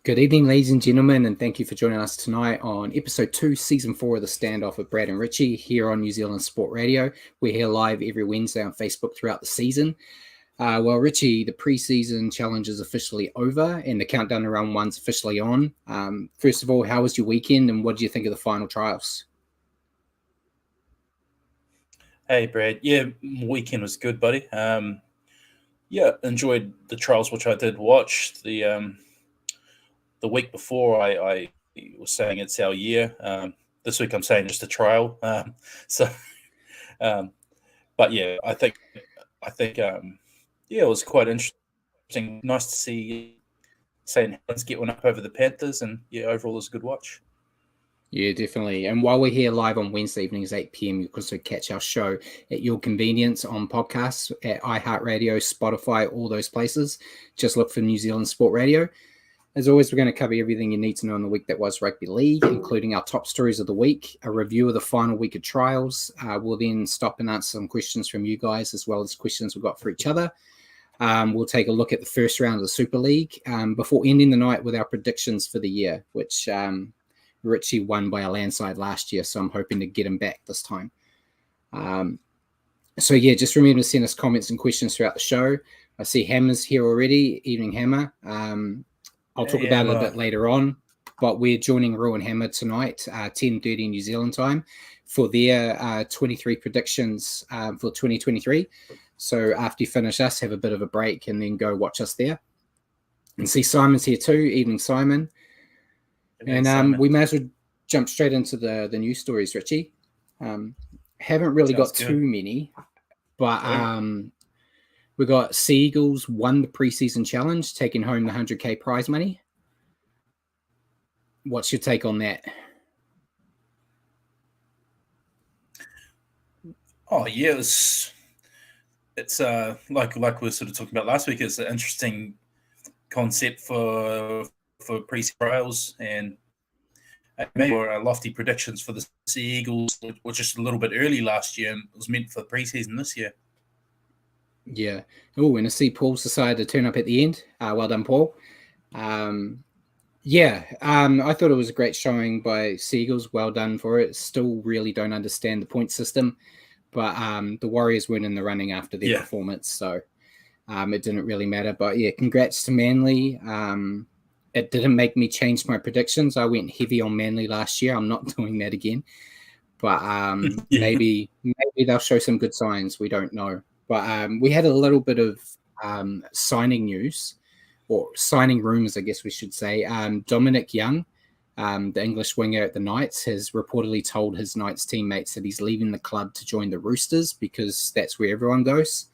Good evening, ladies and gentlemen, and thank you for joining us tonight on episode 2, season 4 of the Stand-Off with Brad and Richie here on New Zealand Sport Radio. We're here live every Wednesday on Facebook throughout the season. Well, Richie, the pre-season challenge is officially over and the countdown to round one's officially on. First of all, how was your weekend and what did you think of the final trials? Hey, Brad. Yeah, weekend was good, buddy. Enjoyed the trials, which I did watch. The week before, I was saying it's our year. This week, I'm saying just a trial. But yeah, I think it was quite interesting. Nice to see St. Helens get one up over the Panthers, and yeah, overall, it was a good watch. Yeah, definitely. And while we're here live on Wednesday evenings, 8 p.m., you can also catch our show at your convenience on podcasts at iHeartRadio, Spotify, all those places. Just look for New Zealand Sport Radio. As always, we're going to cover everything you need to know in the week that was rugby league, including our top stories of the week, a review of the final week of trials. We'll then stop and answer some questions from you guys, as well as questions we've got for each other. We'll take a look at the first round of the Super League before ending the night with our predictions for the year, which Richie won by a landslide last year, so I'm hoping to get him back this time. Just remember to send us comments and questions throughout the show. I see Hammer's here already. Evening, Hammer. I'll talk about it a bit later on, but we're joining Ru and Hammer tonight, 10:30 New Zealand time, for their 23 predictions for 2023. So after you finish us, have a bit of a break and then go watch us there. And see Simon's here too. Evening, Simon. And we may as well jump straight into the news stories, Richie. Haven't really got too many, but we got Sea Eagles won the preseason challenge, taking home the 100K prize money. What's your take on that? Oh yeah, it's like we were sort of talking about last week. It's an interesting concept for pre-season trials, and maybe lofty predictions for the Sea Eagles, which was just a little bit early last year and was meant for pre-season this year. Yeah. Oh, and I see Paul's decided to turn up at the end. Well done, Paul. I thought it was a great showing by Sea Eagles. Well done for it. Still really don't understand the point system, but the Warriors weren't in the running after their performance, so it didn't really matter. But yeah, congrats to Manly. It didn't make me change my predictions. I went heavy on Manly last year. I'm not doing that again. But maybe they'll show some good signs. We don't know. But we had a little bit of signing news, or signing rumors, I guess we should say. Dominic Young, the English winger at the Knights, has reportedly told his Knights teammates that he's leaving the club to join the Roosters because that's where everyone goes.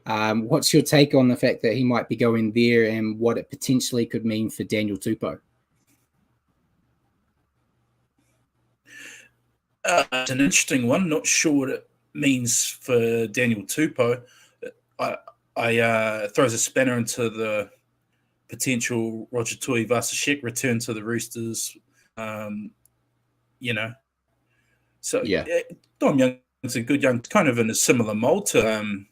What's your take on the fact that he might be going there and what it potentially could mean for Daniel Tupou? It's an interesting one. Not sure what it means for Daniel Tupou. I throws a spanner into the potential Roger Tuivasa-Sheck return to the Roosters. So Dom Young's a good young, kind of in a similar mold to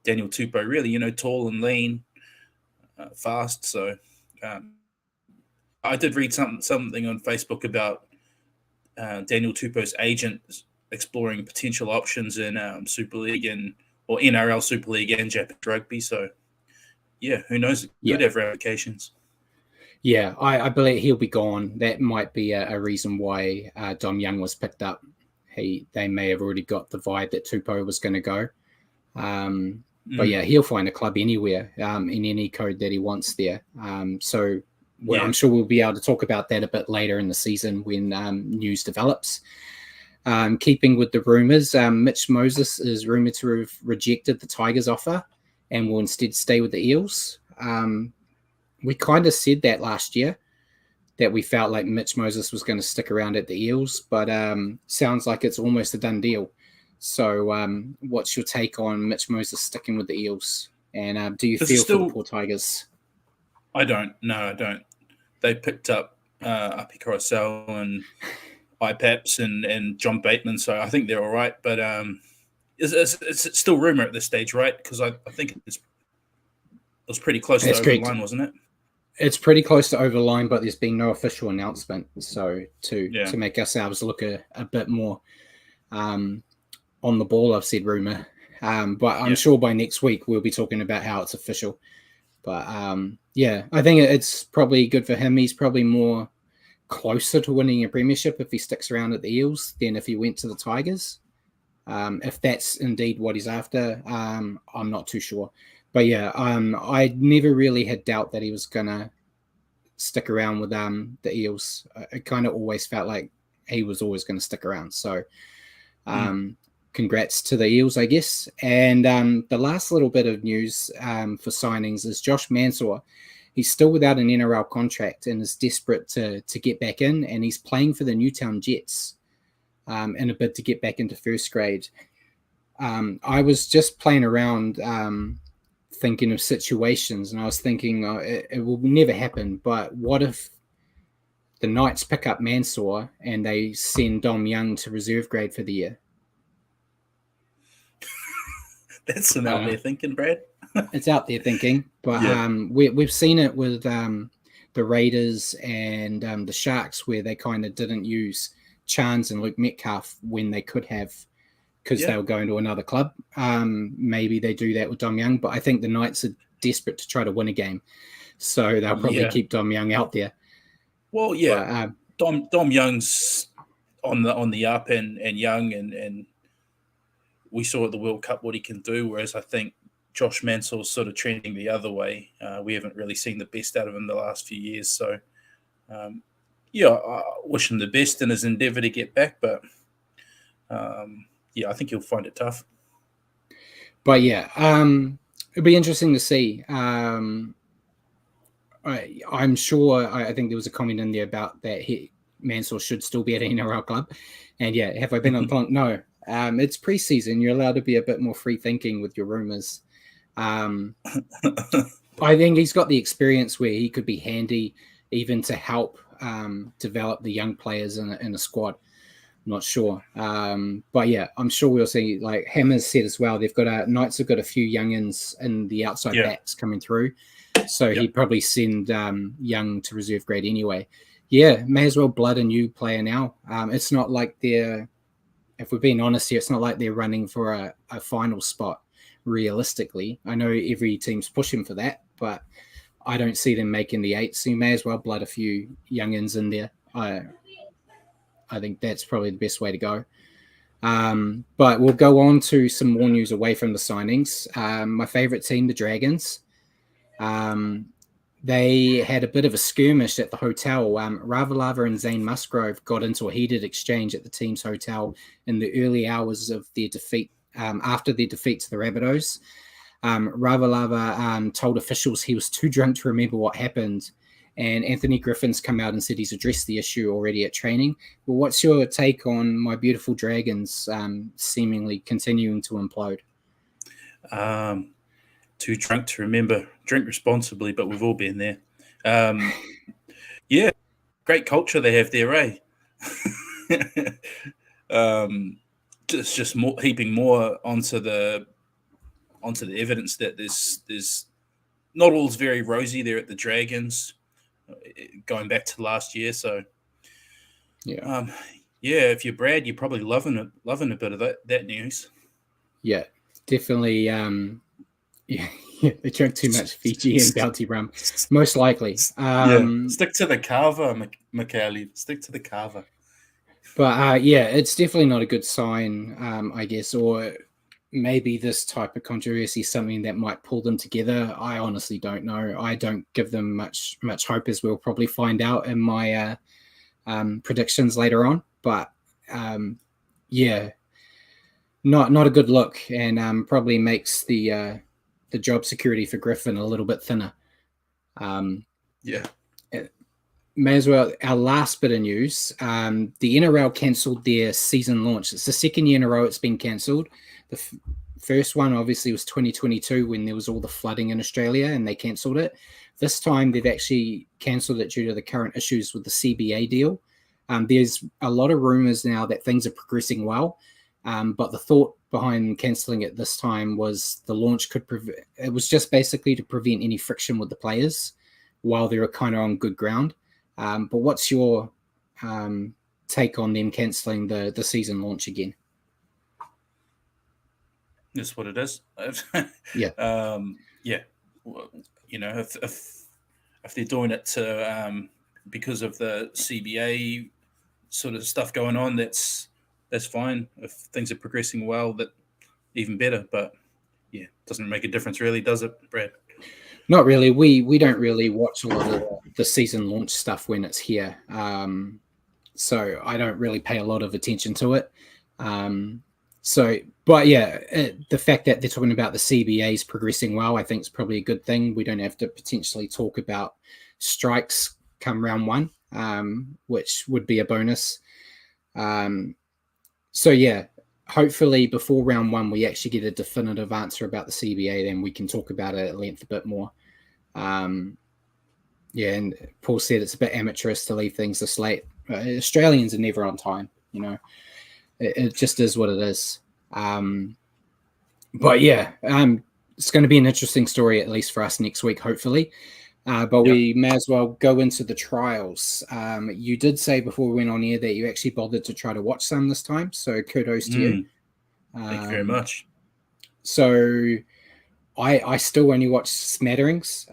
Daniel Tupou, really, tall and lean, fast. So I did read something on Facebook about Daniel Tupou's agent exploring potential options in Super League or NRL Super League and Japanese rugby. So yeah, who knows? Could have ramifications. Yeah, I believe he'll be gone. That might be a reason why Dom Young was picked up. They may have already got the vibe that Tupou was going to go. But yeah, he'll find a club anywhere in any code that he wants there. I'm sure we'll be able to talk about that a bit later in the season when news develops. Keeping with the rumours, Mitch Moses is rumoured to have rejected the Tigers' offer and will instead stay with the Eels. We kind of said that last year, that we felt like Mitch Moses was going to stick around at the Eels, but sounds like it's almost a done deal. So what's your take on Mitch Moses sticking with the Eels? And do you feel for the poor Tigers? I don't. No, I don't. They picked up Api Carousel and IPAPS and John Bateman, so I think they're all right. But it's still rumour at this stage, right? Because I think it was pretty close to the line, wasn't it? It's pretty close to over the line, but there's been no official announcement. So to Yeah. make ourselves look a bit more on the ball, I've said rumor. But I'm sure by next week we'll be talking about how it's official. But yeah, I think it's probably good for him. He's probably more closer to winning a premiership if he sticks around at the Eels than if he went to the Tigers. If that's indeed what he's after, I'm not too sure. But yeah, I never really had doubt that he was gonna stick around with the Eels. It kind of always felt like he was always going to stick around. So congrats to the Eels, I guess. And the last little bit of news for signings is Josh Mansour. He's still without an NRL contract and is desperate to get back in, and he's playing for the Newtown Jets in a bid to get back into first grade. I was just playing around thinking of situations, and I was thinking it will never happen, but what if the Knights pick up Mansour and they send Dom Young to reserve grade for the year? That's some out there thinking, Brad. It's out there thinking, but we've seen it with the Raiders and the Sharks, where they kind of didn't use Chance and Luke Metcalf when they could have, because they were going to another club. Maybe they do that with Dom Young, but I think the Knights are desperate to try to win a game, so they'll probably keep Dom Young out there. Well, yeah, but, Dom Young's on the up and young, and we saw at the World Cup what he can do. Whereas I think Josh Mansour's sort of trending the other way. We haven't really seen the best out of him the last few years. So, I wish him the best in his endeavour to get back, but. I think he'll find it tough. But yeah, it'll be interesting to see. I'm sure. I think there was a comment in there about that Mansour should still be at an NRL club. And yeah, have I been on point? No. It's preseason. You're allowed to be a bit more free thinking with your rumors. I think he's got the experience where he could be handy, even to help develop the young players in a squad. Not sure, but yeah, I'm sure we'll see. Like Hammer's said as well, Knights have got a few youngins in the outside backs coming through, so he'd probably send Young to reserve grade anyway. Yeah, may as well blood a new player now. It's not like if we're being honest here, it's not like they're running for a final spot. Realistically, I know every team's pushing for that, but I don't see them making the 8. So you may as well blood a few youngins in there. I think that's probably the best way to go. But we'll go on to some more news away from the signings. My favorite team, the Dragons. They had a bit of a skirmish at the hotel. Ravalawa and Zane Musgrove got into a heated exchange at the team's hotel in the early hours of their defeat, after their defeat to the Rabbitohs. Ravalawa told officials he was too drunk to remember what happened. And Anthony Griffin's come out and said he's addressed the issue already at training. Well, what's your take on my beautiful Dragons seemingly continuing to implode? Too drunk to remember. Drink responsibly, but we've all been there. Great culture they have there, eh? Just more heaping more onto the evidence that there's not all's very rosy there at the Dragons. Going back to last year, so if you're Brad, you're probably loving a bit of that news. Yeah, definitely. They drank too much Fijian bounty rum, most likely. Stick to the carver, McCallie. Stick to the carver. But it's definitely not a good sign, I guess, or maybe this type of controversy is something that might pull them together. I honestly don't know. I don't give them much hope, as we'll probably find out in my predictions later on. But not a good look, and probably makes the job security for Griffin a little bit thinner. May as well. Our last bit of news: the NRL cancelled their season launch. It's the second year in a row it's been cancelled. The first one obviously was 2022 when there was all the flooding in Australia and they cancelled it. This time they've actually cancelled it due to the current issues with the CBA deal. There's a lot of rumours now that things are progressing well, but the thought behind cancelling it this time was the launch it was just basically to prevent any friction with the players while they were kind of on good ground. But what's your take on them cancelling the season launch again? That's what it is. Yeah. Yeah. You know, if they're doing it to because of the CBA sort of stuff going on, that's fine. If things are progressing well, that even better. But yeah, doesn't make a difference really, does it, Brad? Not really. We don't really watch a lot of the season launch stuff when it's here. So I don't really pay a lot of attention to it. But yeah, the fact that they're talking about the CBAs progressing well, I think is probably a good thing. We don't have to potentially talk about strikes come round one, which would be a bonus. So yeah, hopefully before round one, we actually get a definitive answer about the CBA, then we can talk about it at length a bit more. Yeah, and Paul said it's a bit amateurish to leave things this late. Australians are never on time, you know. It just is what it is. But yeah, it's going to be an interesting story, at least for us next week, hopefully. But we may as well go into the trials. You did say before we went on air that you actually bothered to try to watch some this time, so kudos to you. Thank you very much. So I still only watch smatterings.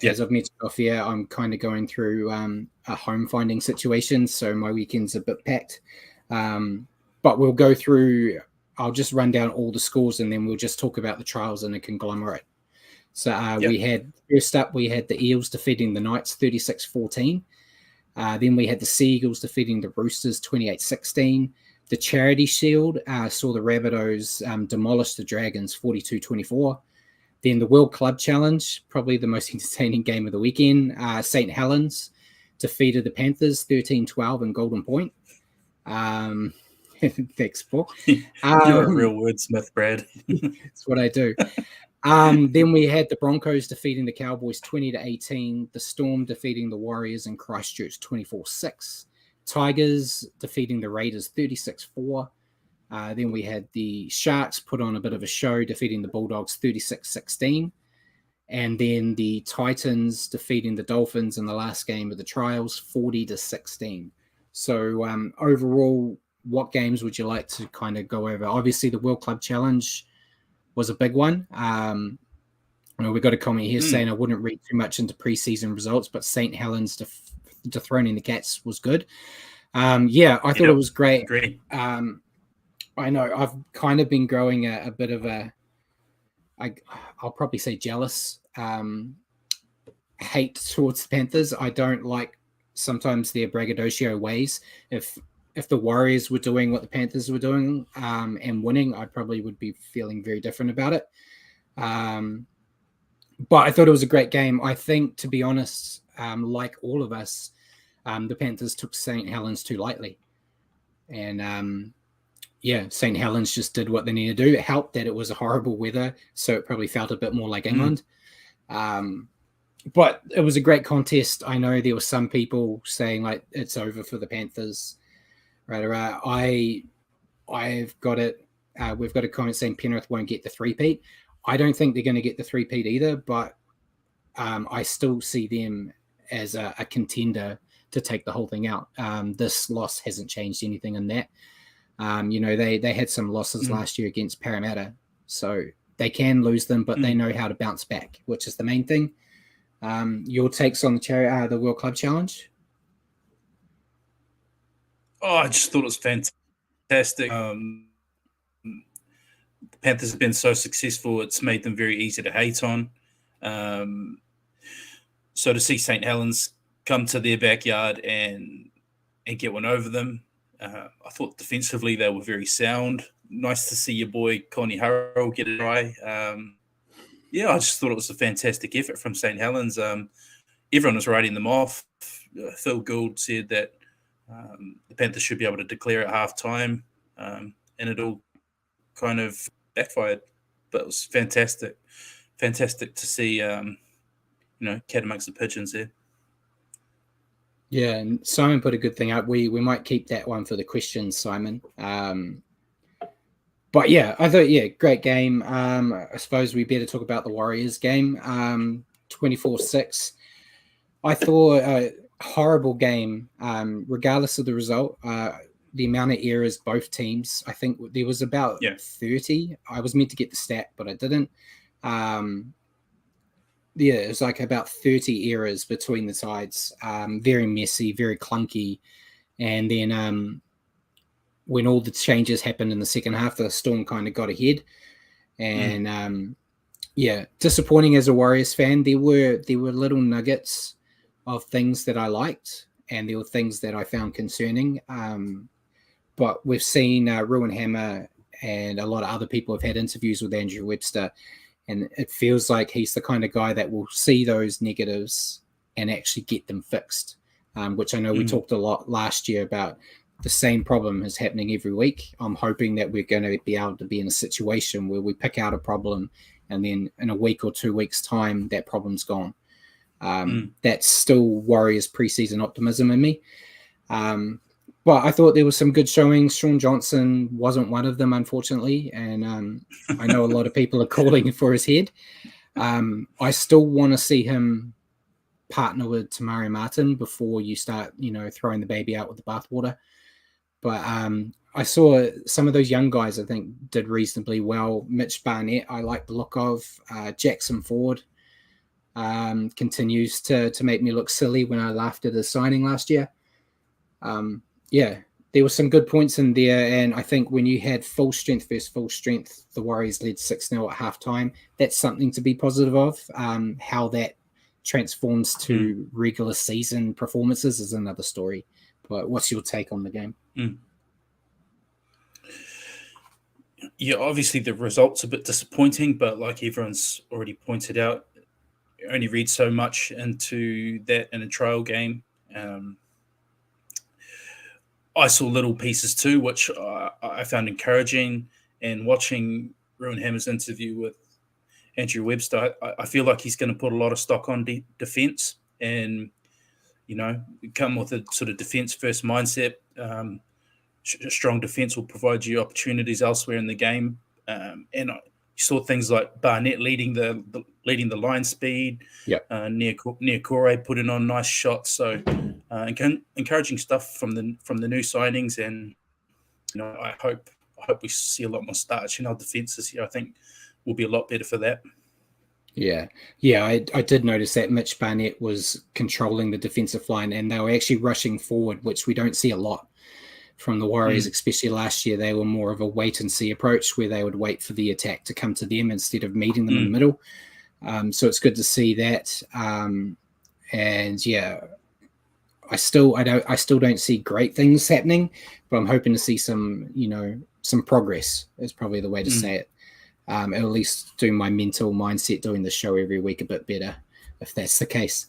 As I've mentioned off here, I'm kind of going through a home finding situation, so my weekend's a bit packed. But we'll go through, I'll just run down all the scores and then we'll just talk about the trials in a conglomerate. So we had, first up, we had the Eels defeating the Knights 36-14. Then we had the Seagulls defeating the Roosters 28-16. The Charity Shield saw the Rabbitohs demolish the Dragons 42-24. Then the World Club Challenge, probably the most entertaining game of the weekend. St. Helens defeated the Panthers 13-12 in Golden Point. Thanks, Paul. You're a real wordsmith, Brad. That's what I do. Then we had the Broncos defeating the Cowboys 20-18. The Storm defeating the Warriors in Christchurch 24-6. Tigers defeating the Raiders 36-4. Then we had the Sharks put on a bit of a show, defeating the Bulldogs 36-16. And then the Titans defeating the Dolphins in the last game of the trials 40-16. So overall, what games would you like to kind of go over? Obviously, the World Club Challenge was a big one. We got a comment here saying I wouldn't read too much into preseason results, but St. Helens dethroning the Cats was good. I thought it was great. Great. I know I've kind of been growing a bit of I'll probably say jealous hate towards the Panthers. I don't like sometimes their braggadocio ways. If the Warriors were doing what the Panthers were doing and winning, I probably would be feeling very different about it. But I thought it was a great game. I think, to be honest, like all of us, the Panthers took St. Helens too lightly. And St. Helens just did what they needed to do. It helped that it was a horrible weather, so it probably felt a bit more like England. But it was a great contest. I know there were some people saying like it's over for the Panthers. Right. I've got it. We've got a comment saying Penrith won't get the three-peat. I don't think they're going to get the three-peat either, but I still see them as a contender to take the whole thing out. This loss hasn't changed anything in that. They had some losses last year against Parramatta, so they can lose them, but they know how to bounce back, which is the main thing. Your takes on the World Club Challenge? Oh, I just thought it was fantastic. The Panthers have been so successful, it's made them very easy to hate on. So to see St. Helens come to their backyard and get one over them, I thought defensively they were very sound. Nice to see your boy Connie Harrell get a try. I just thought it was a fantastic effort from St. Helens. Everyone was writing them off. Phil Gould said that the Panthers should be able to declare at halftime, and it all kind of backfired. But it was fantastic to see, cat amongst the pigeons there. Yeah, and Simon put a good thing up. We might keep that one for the questions, Simon. But yeah, I thought, great game. I suppose we better talk about the Warriors game. 24-6. I thought a horrible game, regardless of the result. The amount of errors both teams, I think there was about 30. I was meant to get the stat, but I didn't. It was like about 30 errors between the sides. Very messy, very clunky. And then when all the changes happened in the second half, the Storm kind of got ahead. And disappointing as a Warriors fan. There were little nuggets of things that I liked, and there were things that I found concerning. But we've seen Ruin Hammer and a lot of other people have had interviews with Andrew Webster, and it feels like he's the kind of guy that will see those negatives and actually get them fixed, which I know we talked a lot last year about. The same problem is happening every week. I'm hoping that we're going to be able to be in a situation where we pick out a problem and then in a week or 2 weeks' time, that problem's gone. That's still Warriors preseason optimism in me. But I thought there was some good showings. Sean Johnson wasn't one of them, unfortunately. And I know a lot of people are calling for his head. I still want to see him partner with Tamari Martin before you start, throwing the baby out with the bathwater. But I saw some of those young guys, I think, did reasonably well. Mitch Barnett, I like the look of. Jackson Ford continues to make me look silly when I laughed at his signing last year. There were some good points in there. And I think when you had full strength versus full strength, the Warriors led 6-0 at halftime. That's something to be positive of. How that transforms to regular season performances is another story. But what's your take on the game? Yeah, obviously the result's a bit disappointing, but like everyone's already pointed out, you only read so much into that in a trial game. I saw little pieces too, which I found encouraging. And watching Ruin Hammer's interview with Andrew Webster, I feel like he's going to put a lot of stock on defense and, come with a sort of defense-first mindset. Strong defense will provide you opportunities elsewhere in the game. And you saw things like Barnett leading the line speed. Near Corey putting on nice shots. So encouraging stuff from the new signings. And I hope we see a lot more starch in our defense this year. I think we'll be a lot better for that. Yeah, I did notice that Mitch Barnett was controlling the defensive line, and they were actually rushing forward, which we don't see a lot from the Warriors, especially last year. They were more of a wait-and-see approach where they would wait for the attack to come to them instead of meeting them in the middle. So it's good to see that. I still don't see great things happening, but I'm hoping to see some progress is probably the way to say it. At least do my mental mindset doing the show every week a bit better, if that's the case.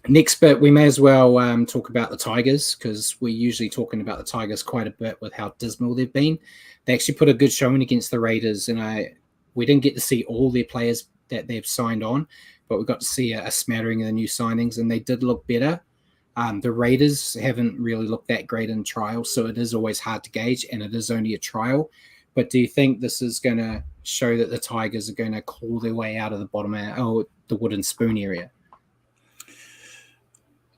Next bit, we may as well talk about the Tigers, because we're usually talking about the Tigers quite a bit with how dismal they've been. They actually put a good showing against the Raiders, and we didn't get to see all their players that they've signed on, but we got to see a smattering of the new signings, and they did look better. The Raiders haven't really looked that great in trials, so it is always hard to gauge, and it is only a trial. But do you think this is going to show that the Tigers are going to claw their way out of the bottom or the wooden spoon area?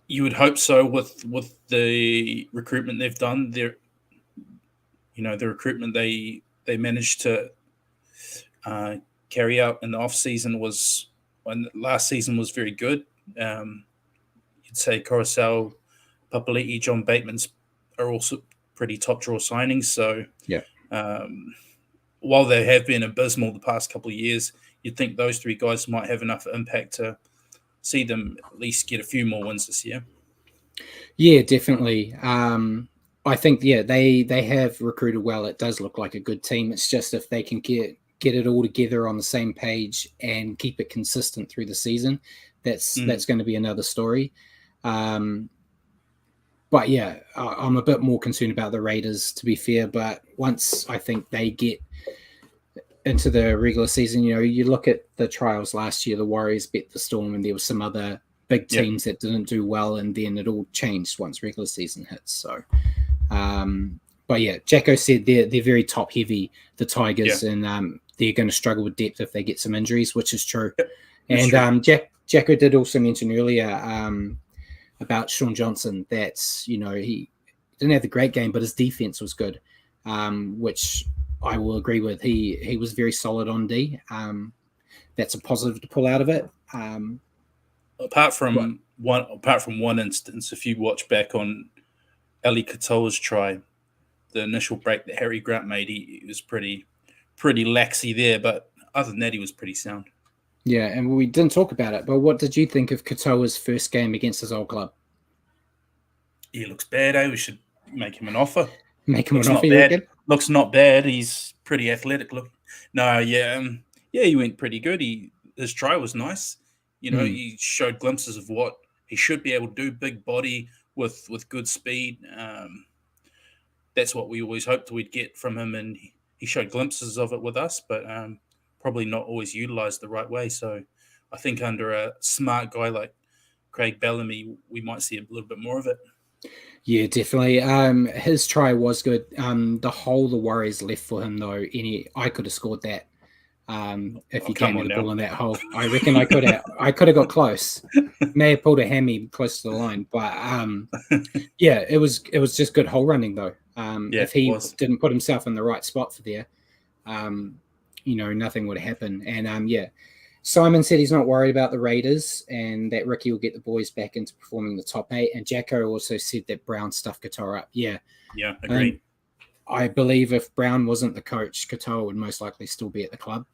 You would hope so with the recruitment they've done. The recruitment they managed to carry out in the off season last season was very good. You'd say Coruscant, Papali'i, John Bateman's are also pretty top draw signings. So while they have been abysmal the past couple of years, you'd think those three guys might have enough impact to see them at least get a few more wins this year. Yeah, definitely. I think, they have recruited well. It does look like a good team. It's just if they can get it all together on the same page and keep it consistent through the season, that's going to be another story. But yeah, I'm a bit more concerned about the Raiders, to be fair. But once I think they get into the regular season, you look at the trials last year, the Warriors beat the Storm, and there were some other big teams that didn't do well, and then it all changed once regular season hits. So, but yeah, Jacko said they're very top heavy, the Tigers, and they're going to struggle with depth if they get some injuries, which is true. And Jacko did also mention earlier about Sean Johnson that, he didn't have the great game, but his defense was good, which I will agree with. He was very solid on D. That's a positive to pull out of it. Apart from one instance, if you watch back on Ali Katoa's try, the initial break that Harry Grant made, he was pretty laxy there, but other than that, he was pretty sound. Yeah, and we didn't talk about it, but what did you think of Katoa's first game against his old club? He looks bad, eh? We should make him an offer. Make him looks an not offer, bad. Looks not bad. He's pretty athletic. Look, no, yeah, he went pretty good. His try was nice. He showed glimpses of what he should be able to do. Big body with good speed. That's what we always hoped we'd get from him, and he showed glimpses of it with us, but probably not always utilised the right way. So I think under a smart guy like Craig Bellamy, we might see a little bit more of it. Yeah, definitely. His try was good. The hole the Warriors left for him, though, I could have scored that. If he gave me the ball in that hole, I reckon I could have got close. May have pulled a hammy close to the line, but yeah, it was just good hole running though. If he didn't put himself in the right spot for there, nothing would happen. And yeah, Simon said he's not worried about the Raiders and that Ricky will get the boys back into performing the top 8. And Jacko also said that Brown stuffed Katoa up. Yeah, agreed. I believe if Brown wasn't the coach, Katoa would most likely still be at the club.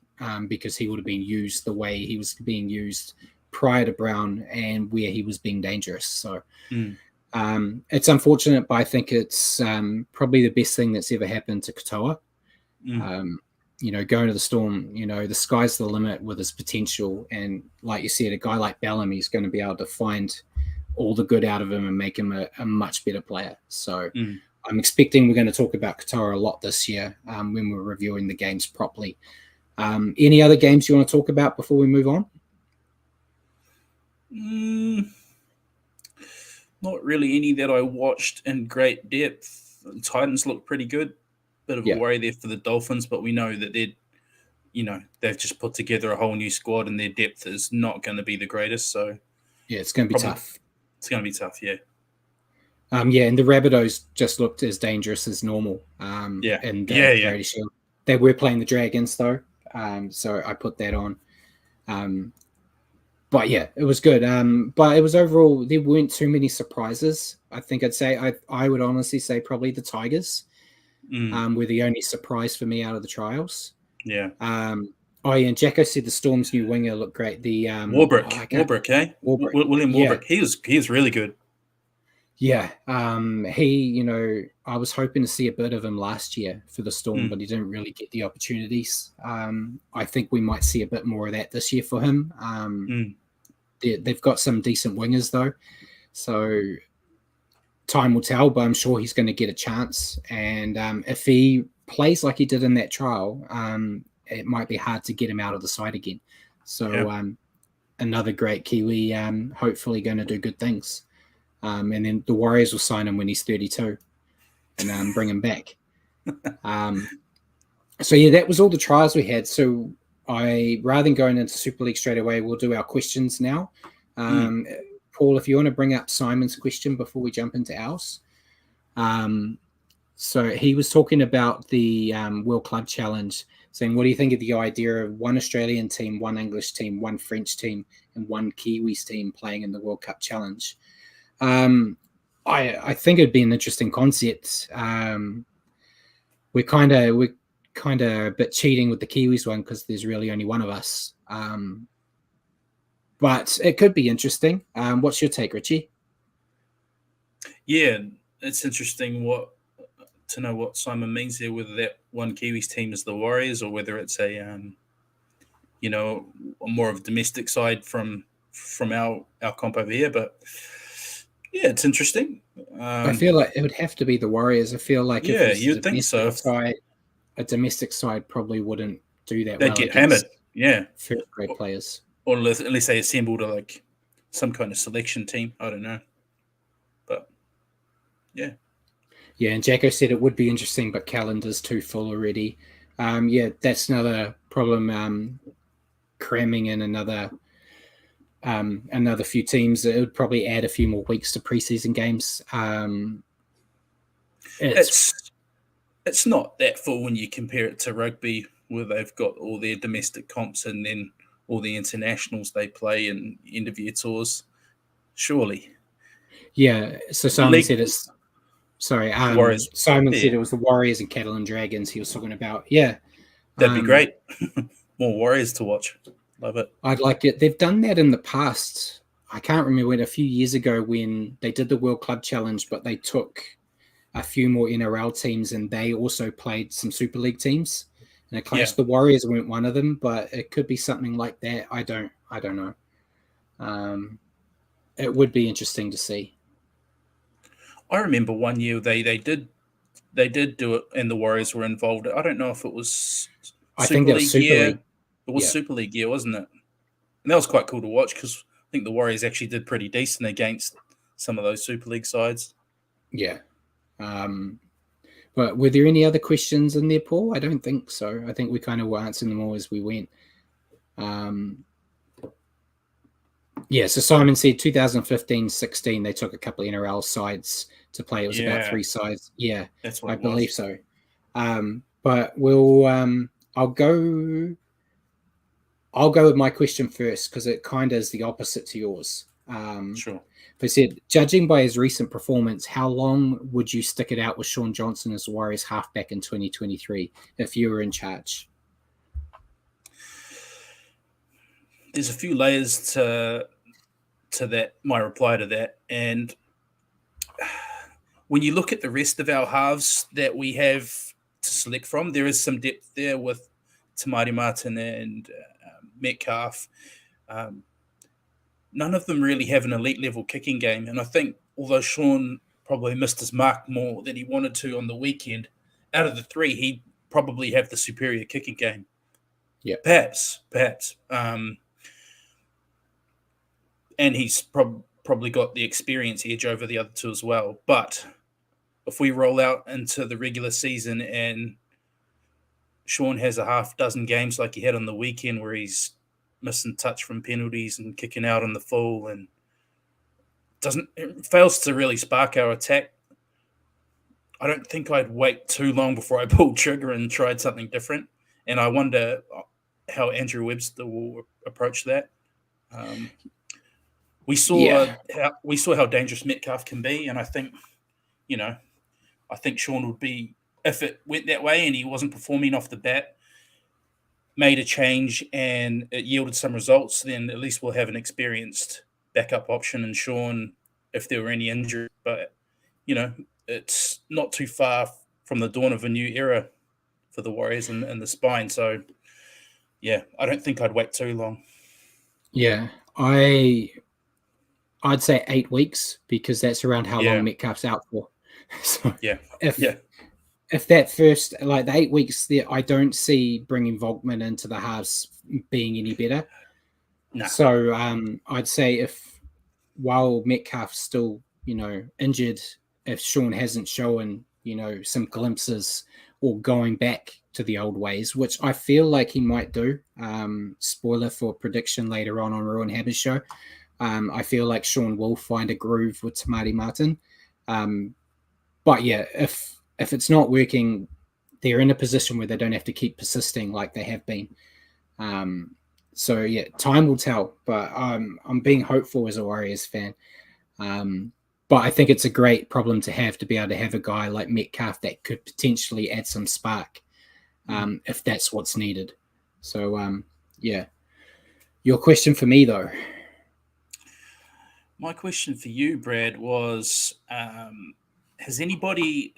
Because he would have been used the way he was being used prior to Brown and where he was being dangerous. So it's unfortunate, but I think it's probably the best thing that's ever happened to Katoa. Going to the Storm, the sky's the limit with his potential. And like you said, a guy like Bellamy is going to be able to find all the good out of him and make him a much better player. So I'm expecting we're going to talk about Katoa a lot this year when we're reviewing the games properly. Any other games you want to talk about before we move on? Not really any that I watched in great depth. The Titans look pretty good. Bit of a worry there for the Dolphins, but we know that they've just put together a whole new squad and their depth is not going to be the greatest. So yeah, it's going to be tough. It's going to be tough, yeah. And the Rabbitohs just looked as dangerous as normal. And Brady Shield. They were playing the Dragons though. So I put that on. But yeah, it was good. But it was overall, there weren't too many surprises. I think I'd say, I would honestly say probably the Tigers were the only surprise for me out of the trials. Yeah. And Jacko said the Storm's new winger looked great. The William Warbrick. He was really good. Yeah, I was hoping to see a bit of him last year for the Storm, but he didn't really get the opportunities. I think we might see a bit more of that this year for him. They've got some decent wingers though, so time will tell, but I'm sure he's going to get a chance. And if he plays like he did in that trial, it might be hard to get him out of the side again. So another great Kiwi, hopefully going to do good things. And then the Warriors will sign him when he's 32 and bring him back. So, yeah, that was all the trials we had. So rather than going into Super League straight away, we'll do our questions now. Paul, if you want to bring up Simon's question before we jump into ours. So he was talking about the World Club Challenge, saying, what do you think of the idea of one Australian team, one English team, one French team, and one Kiwis team playing in the World Cup Challenge? I think it'd be an interesting concept. We're kind of a bit cheating with the Kiwis one because there's really only one of us. But it could be interesting. What's your take, Richie? Yeah, it's interesting to know what Simon means there, whether that one Kiwis team is the Warriors or whether it's a more of a domestic side from our comp over here. But yeah, it's interesting. I feel like it would have to be the Warriors. I feel like you'd think so. A domestic side probably wouldn't do that. They'd get hammered. Yeah, first grade players, or unless they assembled some kind of selection team. I don't know, but yeah. Yeah, and Jacko said it would be interesting, but calendar's too full already. That's another problem. Cramming in another another few teams. It would probably add a few more weeks to preseason games. It's not that full when you compare it to rugby, where they've got all their domestic comps and then all the internationals they play and end of year tours. Surely. Yeah. So Simon said it's. Sorry, Warriors. Simon said it was the Warriors and Catalan Dragons he was talking about. Yeah. That'd be great. More Warriors to watch. Love it. I'd like it. They've done that in the past. I can't remember when, a few years ago, when they did the World Club Challenge, but they took a few more NRL teams and they also played some Super League teams. And it clashed. The Warriors weren't one of them, but it could be something like that. I don't know. It would be interesting to see. I remember one year they did do it, and the Warriors were involved. I don't know if it was Super League year. It was Super League year, wasn't it? And that was quite cool to watch because I think the Warriors actually did pretty decent against some of those Super League sides. Yeah. But were there any other questions in there, Paul? I don't think so. I think we kind of were answering them all as we went. Yeah, so Simon said 2015-16, they took a couple of NRL sides to play. It was about 3 sides. Yeah, that's what I believe so. But we'll I'll go with my question first because it kind of is the opposite to yours. Sure. They said, judging by his recent performance, how long would you stick it out with Shaun Johnson as the Warriors halfback in 2023 if you were in charge? There's a few layers to that, my reply to that. And when you look at the rest of our halves that we have to select from, there is some depth there with Tamati Martin and Metcalf. None of them really have an elite level kicking game. And I think although Shaun probably missed his mark more than he wanted to on the weekend, out of the 3, he'd probably have the superior kicking game. Yeah. Perhaps. And he's probably got the experience edge over the other 2 as well. But if we roll out into the regular season and Shaun has a half dozen games like he had on the weekend where he's missing touch from penalties and kicking out on the full and fails to really spark our attack, I don't think I'd wait too long before I pulled trigger and tried something different. And I wonder how Andrew Webster will approach that. We saw how dangerous Metcalf can be, and I think Shaun would be, if it went that way and he wasn't performing off the bat, made a change and it yielded some results, then at least we'll have an experienced backup option in Shaun if there were any injury. But, it's not too far from the dawn of a new era for the Warriors and the spine. So, yeah, I don't think I'd wait too long. Yeah, I'd say 8 weeks because that's around how long Metcalf's out for. So if that first, like the 8 weeks there, I don't see bringing Volkman into the halves being any better. No. So I'd say while Metcalf's still, injured, if Shaun hasn't shown, some glimpses or going back to the old ways, which I feel like he might do. Spoiler for prediction later on Rowan Habber's show. I feel like Shaun will find a groove with Tamati Martin. But yeah, if it's not working, they're in a position where they don't have to keep persisting like they have been. So yeah, time will tell. But I'm being hopeful as a Warriors fan. But I think it's a great problem to be able to have a guy like Metcalf that could potentially add some spark if that's what's needed. So yeah, your question for me though. My question for you, Brad, was has anybody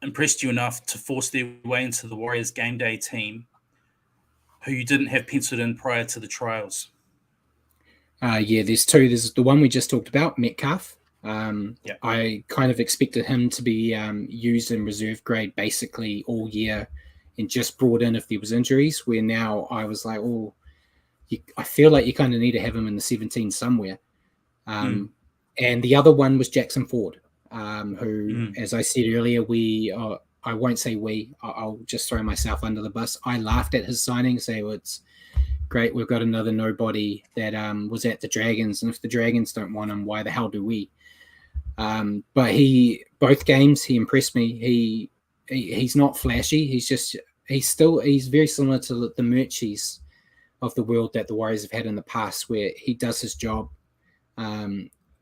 impressed you enough to force their way into the Warriors game day team who you didn't have penciled in prior to the trials? Yeah, there's 2. There's the one we just talked about, Metcalf. I kind of expected him to be used in reserve grade basically all year and just brought in if there was injuries, where now I was like, I feel like you kind of need to have him in the 17 somewhere. And the other one was Jackson Ford, who, as I said earlier, I won't say I'll just throw myself under the bus. I laughed at his signing, say it's great, we've got another nobody that was at the Dragons, and if the Dragons don't want him, why the hell do we? But both games he impressed me. He's not flashy. He's very similar to the Murchies of the world that the Warriors have had in the past, where he does his job,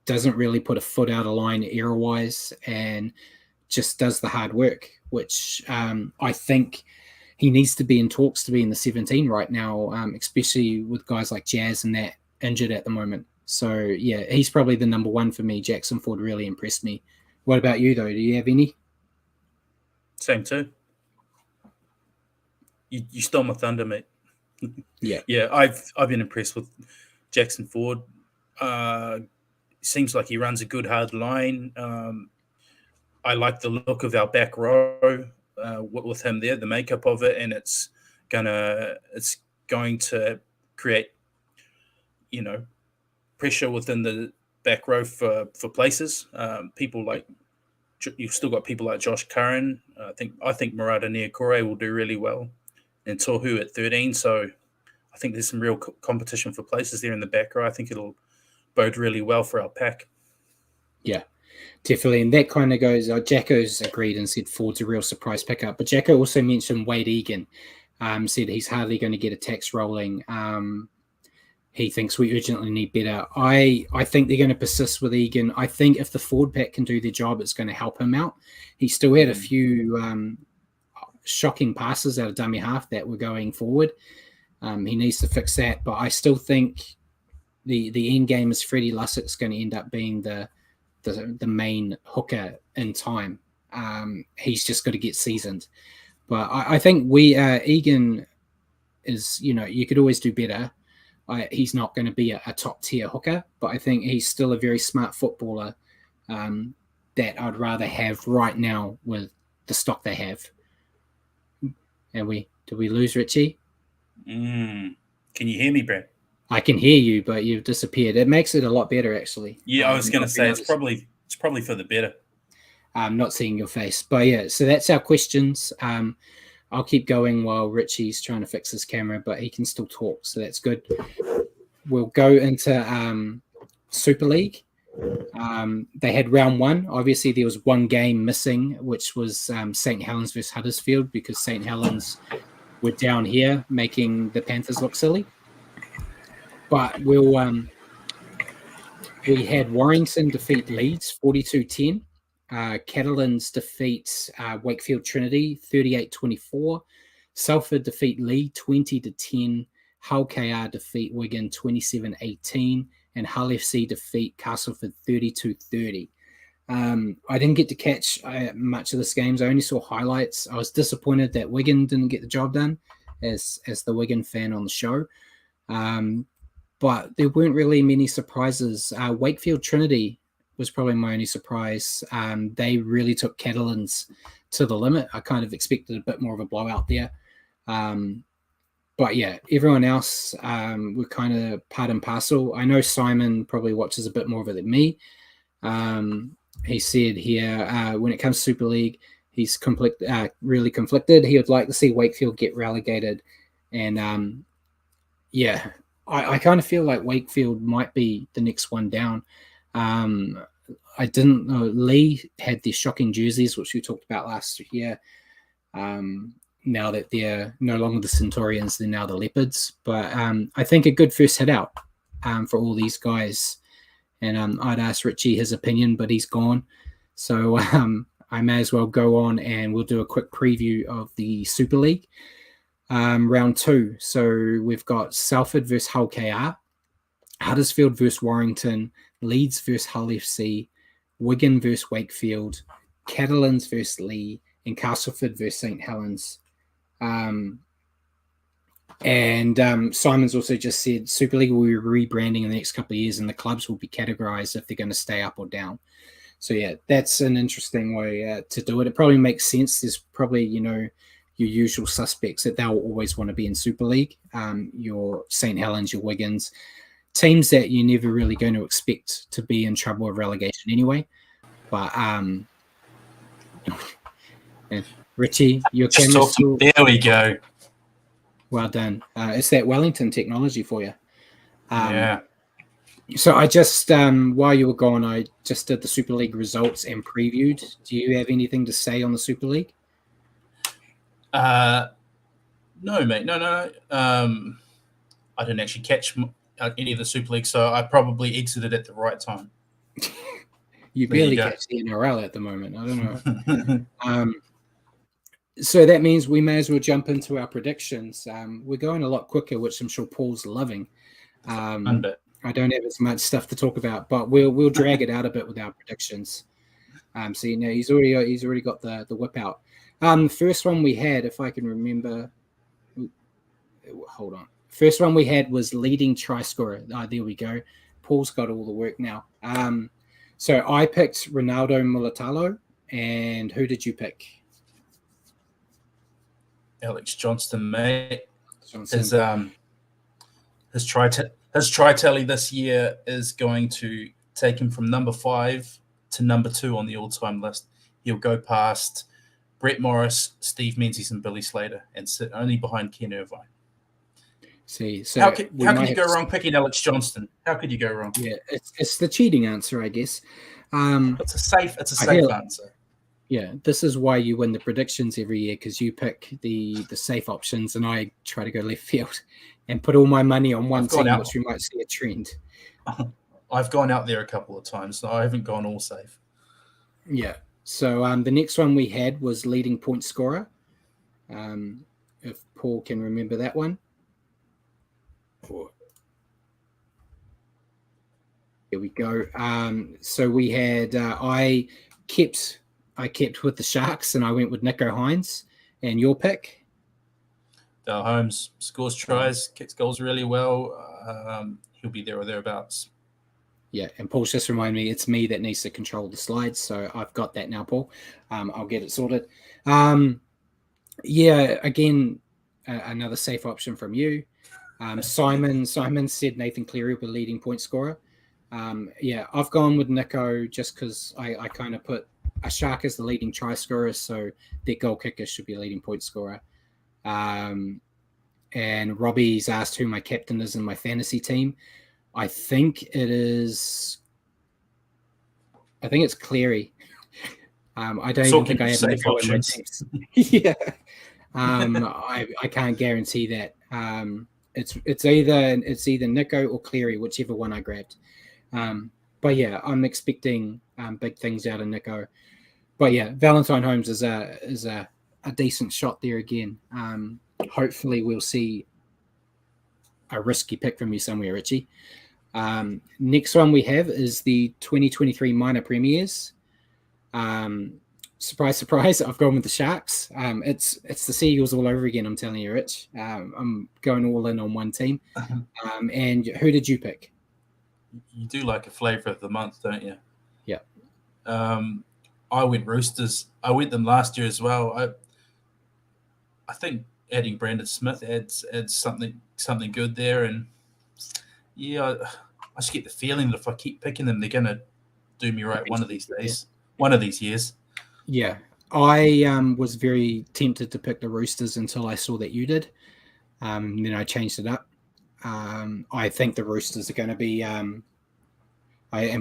doesn't really put a foot out of line error-wise, and just does the hard work, which I think he needs to be in talks to be in the 17 right now, especially with guys like Jazz and that injured at the moment. So, yeah, he's probably the number one for me. Jackson Ford really impressed me. What about you, though? Do you have any? Same too. You stole my thunder, mate. Yeah. Yeah, I've been impressed with Jackson Ford. Seems like he runs a good hard line. I like the look of our back row with him there, the makeup of it, and it's going to create, pressure within the back row for places. People like you've still got people like Josh Curran. I think Murata Niokore will do really well, and Tohu at 13. So I think there's some real competition for places there in the back row. I think it'll bode really well for our pack. Yeah, definitely. And that kind of goes, Jacko's agreed and said Ford's a real surprise pickup. But Jacko also mentioned Wade Egan, said he's hardly going to get attacks rolling. He thinks we urgently need better. I think they're going to persist with Egan. I think if the Ford pack can do their job, it's going to help him out. He still had a few shocking passes out of dummy half that were going forward. He needs to fix that. But I still think the end game is Freddie Lussett's going to end up being the main hooker in time. He's just got to get seasoned. But I think Egan is, you could always do better. He's not going to be a top tier hooker, but I think he's still a very smart footballer that I'd rather have right now with the stock they have. And did we lose Richie? Can you hear me, Brad? I can hear you, but you've disappeared. It makes it a lot better, actually. Yeah, I was going to say it's probably for the better. I'm not seeing your face, but yeah. So that's our questions. I'll keep going while Richie's trying to fix his camera, but he can still talk, so that's good. We'll go into Super League. They had round one. Obviously, there was one game missing, which was St. Helens versus Huddersfield, because St. Helens were down here making the Panthers look silly. But we had Warrington defeat Leeds 42-10. Catalans defeat Wakefield Trinity 38-24. Salford defeat Lee 20-10. Hull KR defeat Wigan 27-18. And Hull FC defeat Castleford 32-30. I didn't get to catch much of this games. I only saw highlights. I was disappointed that Wigan didn't get the job done as the Wigan fan on the show. But there weren't really many surprises. Wakefield Trinity was probably my only surprise. They really took Catalans to the limit. I kind of expected a bit more of a blowout there. But yeah, everyone else were kind of part and parcel. I know Simon probably watches a bit more of it than me. He said here, when it comes to Super League, he's really conflicted. He would like to see Wakefield get relegated. And yeah, I kind of feel like Wakefield might be the next one down. I didn't know Lee had their shocking jerseys, which we talked about last year. Now that they're no longer the Centurions, they're now the Leopards. But I think a good first hit out for all these guys. And I'd ask Richie his opinion, but he's gone. So I may as well go on and we'll do a quick preview of the Super League. Round two. So we've got Salford versus Hull KR, Huddersfield versus Warrington, Leeds versus Hull FC, Wigan versus Wakefield, Catalans versus Lee, and Castleford versus St. Helens. Simon's also just said Super League will be rebranding in the next couple of years and the clubs will be categorized if they're going to stay up or down. So yeah, that's an interesting way to do it. It probably makes sense. There's probably, your usual suspects that they'll always want to be in Super League. Your St. Helens, your Wiggins, teams that you're never really going to expect to be in trouble with relegation anyway. But Richie, your camera's still... There we go. Well done. It's that Wellington technology for you. Yeah. So I just, while you were gone, I just did the Super League results and previewed. Do you have anything to say on the Super League? No, mate. No. I didn't actually catch any of the Super League, so I probably exited at the right time. You There you barely go. catch the NRL at the moment. I don't know. So that means we may as well jump into our predictions. We're going a lot quicker, which I'm sure Paul's loving. I don't have as much stuff to talk about, but we'll drag it out a bit with our predictions. So you know he's already got the whip out. The first one we had, if I can remember, hold on. First one we had was leading try scorer. There we go. Paul's got all the work now. So I picked Ronaldo Mulatalo, and who did you pick? Alex Johnston, mate. Johnson. His try tally this year is going to take him from number 5 to number 2 on the all-time list. He'll go past Brett Morris, Steve Menzies, and Billy Slater, and sit only behind Ken Irvine. See, so how could you go wrong picking Alex Johnston? How could you go wrong? Yeah, it's the cheating answer, I guess. It's a safe answer. Yeah, this is why you win the predictions every year, because you pick the safe options, and I try to go left field and put all my money on one team, which we might see a trend. I've gone out there a couple of times, so I haven't gone all safe. Yeah. So the next one we had was leading point scorer. If Paul can remember that one. Here we go. So we had I kept with the Sharks, and I went with Nico Hines. And your pick? Dale Holmes scores tries, kicks goals really well. He'll be there or thereabouts. Yeah, and Paul's just reminded me it's me that needs to control the slides, so I've got that now, Paul. I'll get it sorted. Yeah, again, another safe option from you. Simon said Nathan Cleary will be leading point scorer. Yeah, I've gone with Nico just because I kind of put a Shark as the leading try scorer, so their goal kicker should be a leading point scorer. And Robbie's asked who my captain is in my fantasy team. I think it's Cleary. I don't even think I have Nico in my teams. Yeah. I can't guarantee that. It's either Nico or Cleary, whichever one I grabbed. But yeah, I'm expecting big things out of Nico. But yeah, Valentine Holmes is a decent shot there again. Hopefully we'll see a risky pick from you somewhere, Richie. Next one we have is the 2023 minor premiers. Surprise, surprise, I've gone with the Sharks. It's the Seagulls all over again, I'm telling you, Rich. I'm going all in on one team. And who did you pick? You do like a flavour of the month, don't you? Yeah. I went Roosters. I went them last year as well. I think adding Brandon Smith adds something good there, and yeah, I just get the feeling that if I keep picking them, they're going to do me right one of these days, one of these years. Yeah, I was very tempted to pick the Roosters until I saw that you did. Then I changed it up. I think the Roosters are going to be. And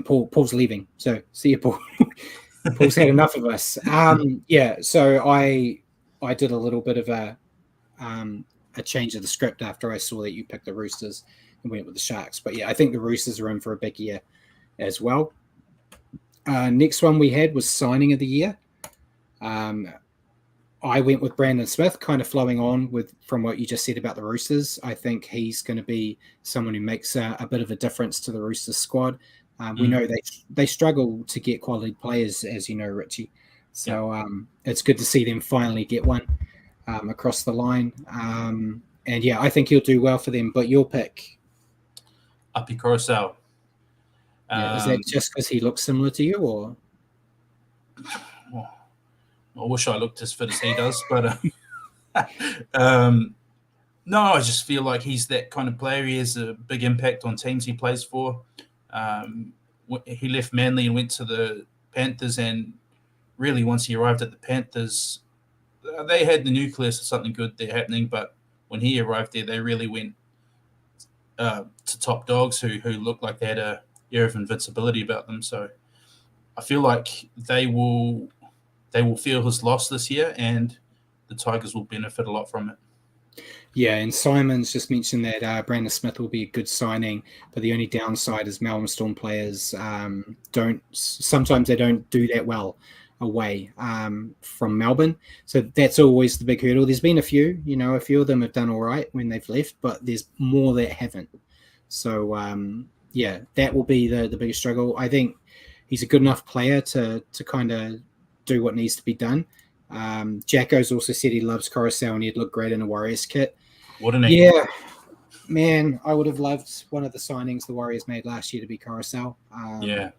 Paul's leaving, so see you, Paul. Paul's had enough of us. Yeah, so I did a little bit of a change of the script after I saw that you picked the Roosters and went with the Sharks. But yeah, I think the Roosters are in for a big year as well. Next one we had was signing of the year. I went with Brandon Smith, kind of flowing on from what you just said about the Roosters. I think he's going to be someone who makes a bit of a difference to the Roosters squad. We know they struggle to get quality players, as you know, Richie. So it's good to see them finally get one across the line. And yeah, I think he'll do well for them. But your pick? Api Coruscant. Is that just because he looks similar to you, or? I wish I looked as fit as he does, but no, I just feel like he's that kind of player. He has a big impact on teams he plays for. He left Manly and went to the Panthers, and really once he arrived at the Panthers, they had the nucleus of something good there happening, but when he arrived there, they really went to top dogs who looked like they had a air of invincibility about them. So I feel like they will feel his loss this year, and the Tigers will benefit a lot from it. Yeah, and Simon's just mentioned that Brandon Smith will be a good signing, but the only downside is Melbourne Storm players sometimes they don't do that well away from Melbourne. So that's always the big hurdle. There's been a few of them have done all right when they've left, but there's more that haven't. So yeah, that will be the biggest struggle. I think he's a good enough player to kind of do what needs to be done. Jacko's also said he loves Coruscant and he'd look great in a Warriors kit. Wouldn't he? Yeah, man, I would have loved one of the signings the Warriors made last year to be Coruscant. Yeah.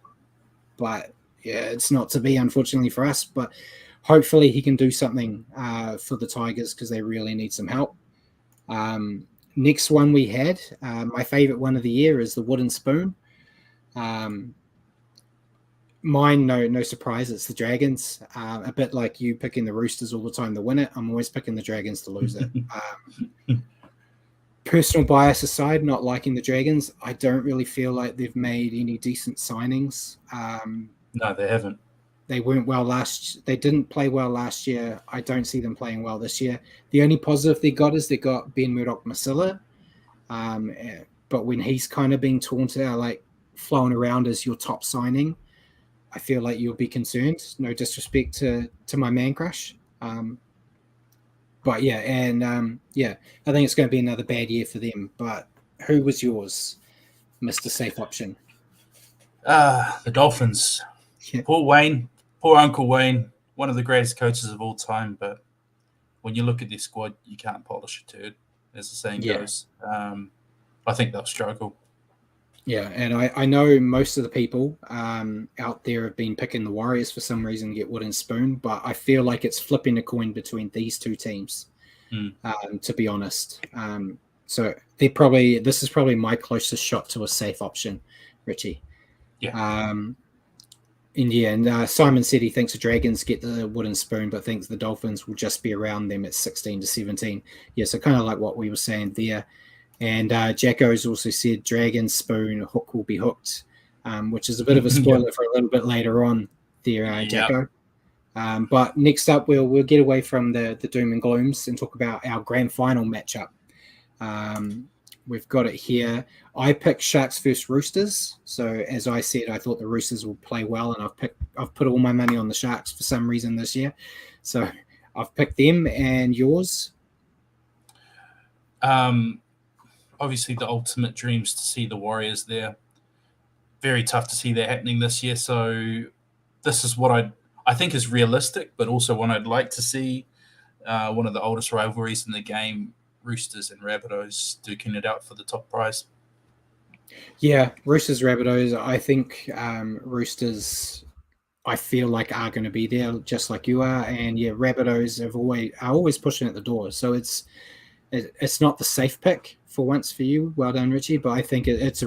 But yeah, it's not to be, unfortunately for us. But hopefully he can do something for the Tigers because they really need some help. Next one we had, my favorite one of the year is the wooden spoon. Mine, no surprise, it's the Dragons. A bit like you picking the Roosters all the time to win it. I'm always picking the Dragons to lose it. Personal bias aside, not liking the Dragons, I don't really feel like they've made any decent signings. No, they haven't. They weren't well they didn't play well last year. I don't see them playing well this year. The only positive they got is they got Ben Murdoch-Masila. But when he's kind of being taunted, like flown around as your top signing, I feel like you'll be concerned. No disrespect to my man crush. But yeah, and yeah, I think it's going to be another bad year for them. But who was yours, Mr. Safe Option? The Dolphins. Yeah. Poor Uncle Wayne, one of the greatest coaches of all time. But when you look at their squad, you can't polish a turd, as the saying goes. I think they'll struggle. Yeah, and I know most of the people out there have been picking the Warriors for some reason to get wooden spoon, but I feel like it's flipping a coin between these two teams, to be honest. So this is probably my closest shot to a safe option, Richie. Yeah. And Simon said he thinks the Dragons get the wooden spoon, but thinks the Dolphins will just be around them at 16 to 17. Yeah, so kind of like what we were saying there. And Jacko's also said Dragon Spoon Hook will be hooked, which is a bit of a spoiler for a little bit later on there, Jacko. But next up, we'll get away from the doom and glooms and talk about our grand final matchup. We've got it here. I picked Sharks versus Roosters. So as I said, I thought the Roosters will play well, and I've put all my money on the Sharks for some reason this year. So I've picked them. And yours? Obviously, the ultimate dreams to see the Warriors there. Very tough to see that happening this year. So this is what I think is realistic, but also what I'd like to see. One of the oldest rivalries in the game, Roosters and Rabbitohs duking it out for the top prize. Yeah, Roosters, Rabbitohs. I think Roosters, I feel like are going to be there just like you are, and yeah, Rabbitohs are always pushing at the door. So it's not the safe pick for once for you. Well done, Richie. But I think it's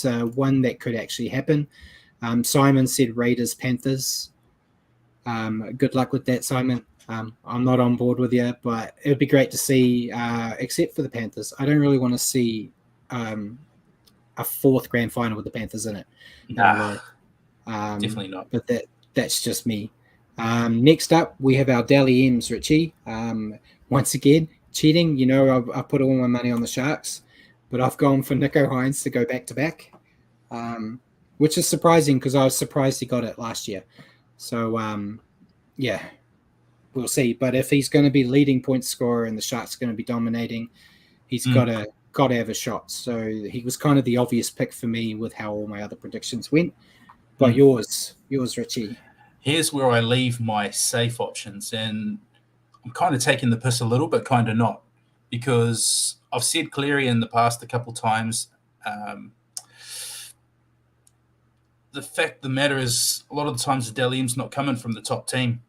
a one that could actually happen. Simon said Raiders, Panthers. Good luck with that, Simon. I'm not on board with you, but it would be great to see, except for the Panthers. I don't really want to see a fourth grand final with the Panthers in it. Nah, definitely not. But that's just me. Next up, we have our Dally M's, Richie. Once again, cheating. I put all my money on the Sharks, but I've gone for Nico Hines to go back-to-back, which is surprising because I was surprised he got it last year. So, yeah, we'll see. But if he's going to be leading point scorer and the Sharks are going to be dominating, he's got to have a shot. So he was kind of the obvious pick for me with how all my other predictions went. But yours, Richie. Here's where I leave my safe options, and I'm kind of taking the piss a little, but kind of not, because I've said Cleary in the past a couple times. The fact of the matter is, a lot of the times the Dally M's not coming from the top team.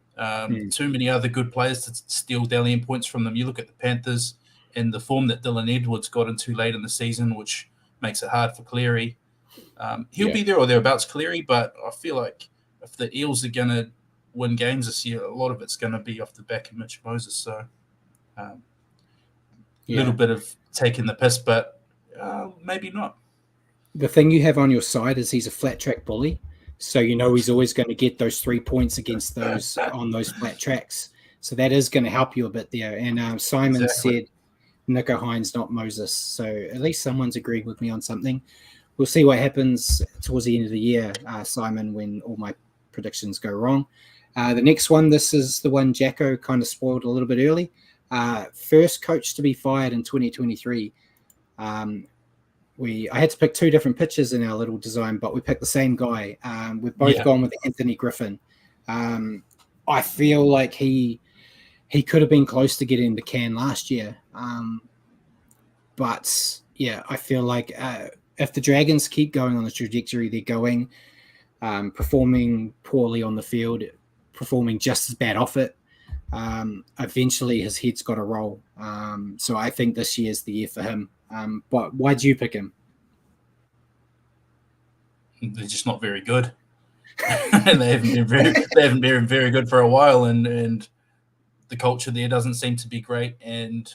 Too many other good players to steal Dally M points from them. You look at the Panthers and the form that Dylan Edwards got into late in the season, which makes it hard for Cleary. He'll be there or thereabouts, Cleary, but I feel like if the Eels are going to win games this year, a lot of it's going to be off the back of Mitch Moses. So, little bit of taking the piss, but maybe not. The thing you have on your side is he's a flat track bully, so you know he's always going to get those 3 points against those on those flat tracks. So that is going to help you a bit there. And Simon said Nico Hines, not Moses. So at least someone's agreed with me on something. We'll see what happens towards the end of the year, Simon, when all my predictions go wrong. The next one, this is the one Jacko kind of spoiled a little bit early. First coach to be fired in 2023. I had to pick 2 different pitchers in our little design, but we picked the same guy. We've both gone with Anthony Griffin. I feel like he could have been close to getting the can last year. But yeah, I feel like if the Dragons keep going on the trajectory they're going, performing poorly on the field, performing just as bad off it, eventually his head's got to roll. So I think this year's the year for him. But why did you pick him? They're just not very good. They haven't been very good for a while, and the culture there doesn't seem to be great. And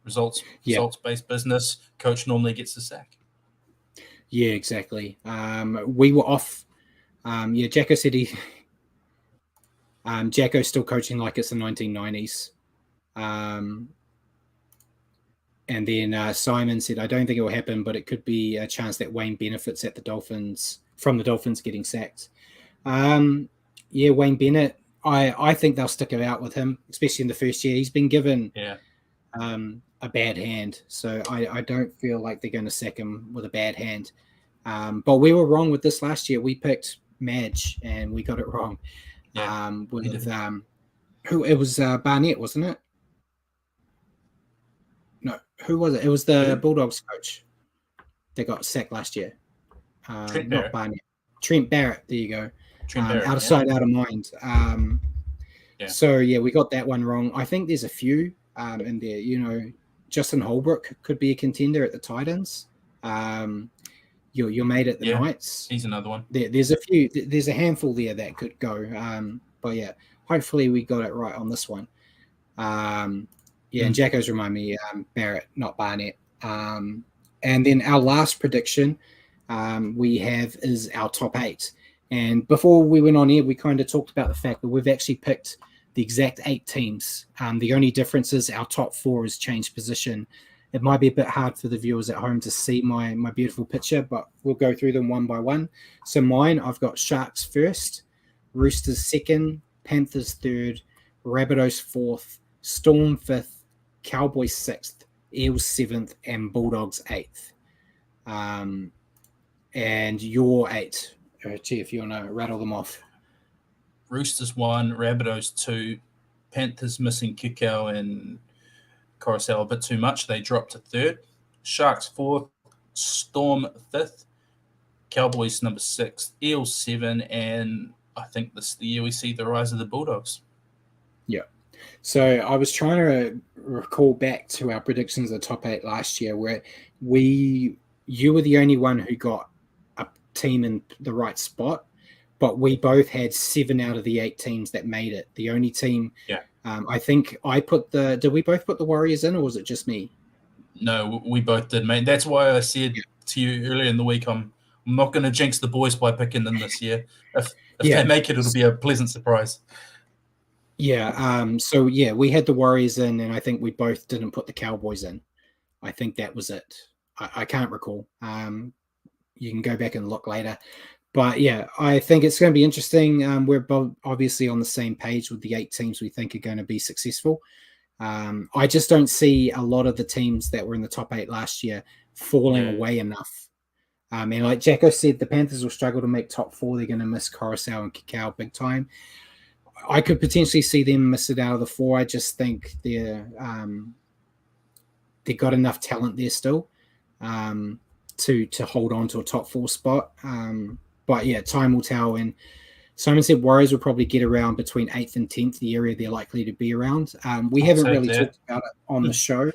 results based business. Coach normally gets the sack. Yeah, exactly. We were off. Jacko said Jacko's still coaching like it's the 1990s. And then Simon said, I don't think it will happen, but it could be a chance that Wayne benefits at the Dolphins from the Dolphins getting sacked. Wayne Bennett, I think they'll stick it out with him, especially in the first year. He's been given a bad hand, so I don't feel like they're going to sack him with a bad hand. But we were wrong with this last year. We picked Madge, and we got it wrong. Who it was Barnett, wasn't it? No, who was it? It was the Bulldogs coach that got sacked last year. Not Barnett. Trent Barrett. There you go. Out of sight, out of mind. So we got that one wrong. I think there's a few in there. You know, Justin Holbrook could be a contender at the Titans. Your mate at the Knights. He's another one. There's a few. There's a handful there that could go. But hopefully we got it right on this one. And Jacko's remind me Barrett, not Barnett. And then our last prediction we have is our top 8. And before we went on air, we kind of talked about the fact that we've actually picked the exact 8 teams. The only difference is our top 4 has changed position. It might be a bit hard for the viewers at home to see my beautiful picture, but we'll go through them one by one. So mine, I've got Sharks first, Roosters second, Panthers third, Rabbitohs fourth, Storm fifth, Cowboys 6th, Eels 7th, and Bulldogs 8th. And your 8, Richie, if you want to rattle them off. Roosters 1, Rabbitohs 2, Panthers missing Kikau and Coruscant a bit too much. They dropped to 3rd. Sharks 4th, Storm 5th, Cowboys number 6, Eels 7, and I think this is the year we see the rise of the Bulldogs. Yeah. So I was trying to recall back to our predictions of the top 8 last year, where you were the only one who got a team in the right spot, but we both had 7 out of the 8 teams that made it. The only team, I think I put did we both put the Warriors in, or was it just me? No, we both did, mate. That's why I said to you earlier in the week, I'm not going to jinx the boys by picking them this year. If they make it, it'll be a pleasant surprise. So we had the Warriors in, and I think we both didn't put the Cowboys in. I think that was it. I can't recall. You can go back and look later. But I think it's going to be interesting. We're both obviously on the same page with the 8 teams we think are going to be successful. I just don't see a lot of the teams that were in the top 8 last year falling away enough. And like Jacko said, the Panthers will struggle to make top 4. They're going to miss Coruscant and Kikau big time. I could potentially see them miss it out of the 4. I just think they've got enough talent there still to hold on to a top 4 spot. But time will tell. And Simon said Warriors will probably get around between 8th and 10th, the area they're likely to be around. We haven't really talked about it on the show,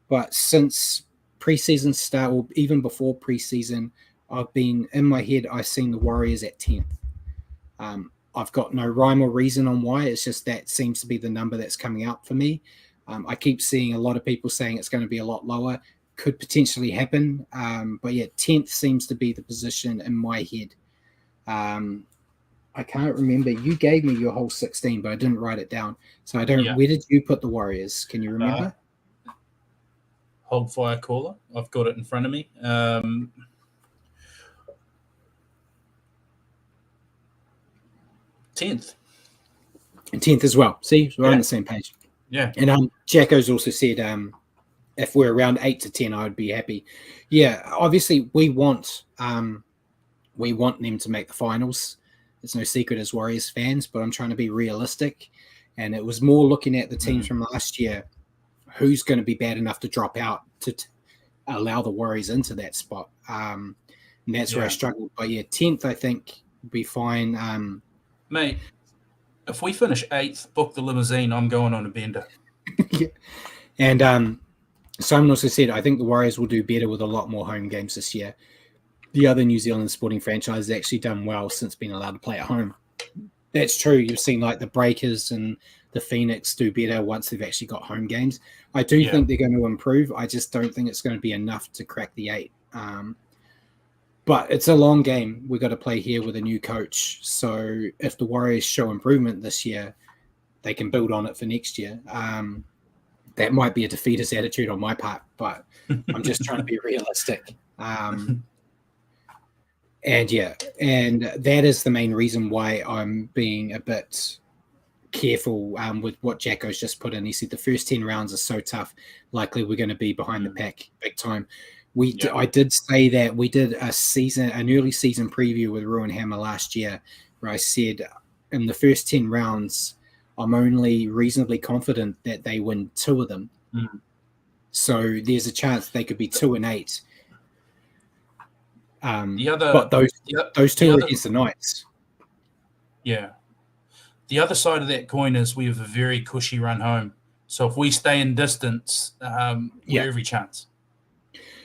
but since preseason start, or even before preseason, I've been in my head, I've seen the Warriors at 10th. I've got no rhyme or reason on why. It's just that seems to be the number that's coming out for me. I keep seeing a lot of people saying it's going to be a lot lower. Could potentially happen. But yeah, 10th seems to be the position in my head. I can't remember. You gave me your whole 16, but I didn't write it down. So I don't. Yeah. Where did you put the Warriors? Can you remember? Hold fire caller. I've got it in front of me. 10th. And 10th as well. See, we're on the same page. Yeah. And Jacko's also said if we're around 8 to 10, I would be happy. Yeah, obviously we want them to make the finals. It's no secret as Warriors fans, but I'm trying to be realistic. And it was more looking at the teams from last year, who's going to be bad enough to drop out to allow the Warriors into that spot. And that's where I struggled. But yeah, 10th, I think, would be fine. Mate, if we finish 8th, book the limousine, I'm going on a bender. Yeah. And Simon also said, I think the Warriors will do better with a lot more home games this year. The other New Zealand sporting franchise has actually done well since being allowed to play at home. That's true. You've seen like the Breakers and the Phoenix do better once they've actually got home games. I do think they're going to improve. I just don't think it's going to be enough to crack the 8. But it's a long game. We've got to play here with a new coach. So if the Warriors show improvement this year, they can build on it for next year. That might be a defeatist attitude on my part, but I'm just trying to be realistic. And that is the main reason why I'm being a bit careful with what Jacko's just put in. He said the first 10 rounds are so tough. Likely we're going to be behind the pack big time. I did say that we did an early season preview with Ruin Hammer last year where I said in the first 10 rounds, I'm only reasonably confident that they win 2 of them. So there's a chance they could be 2-8. But those 2 are against the Knights. Yeah. The other side of that coin is we have a very cushy run home. So if we stay in distance, we're every chance.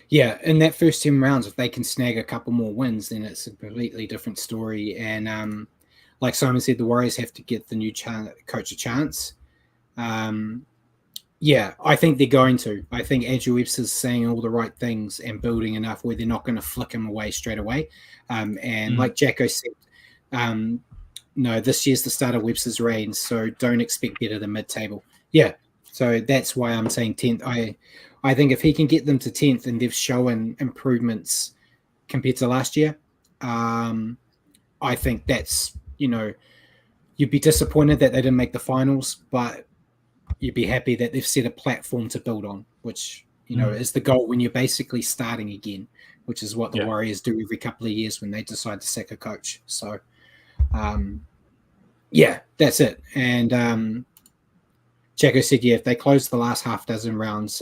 Yeah, in that first 10 rounds, if they can snag a couple more wins, then it's a completely different story. And like Simon said, the Warriors have to get the new coach a chance. I think they're going to. I think Andrew Webster's saying all the right things and building enough where they're not going to flick him away straight away. Like Jacko said, no, this year's the start of Webster's reign, so don't expect better than mid-table. Yeah, so that's why I'm saying 10th. I think if he can get them to 10th and they've shown improvements compared to last year, I think that's, you'd be disappointed that they didn't make the finals, but you'd be happy that they've set a platform to build on, which, is the goal when you're basically starting again, which is what the Warriors do every couple of years when they decide to sack a coach. So, that's it. And Jacko said, if they close the last half dozen rounds,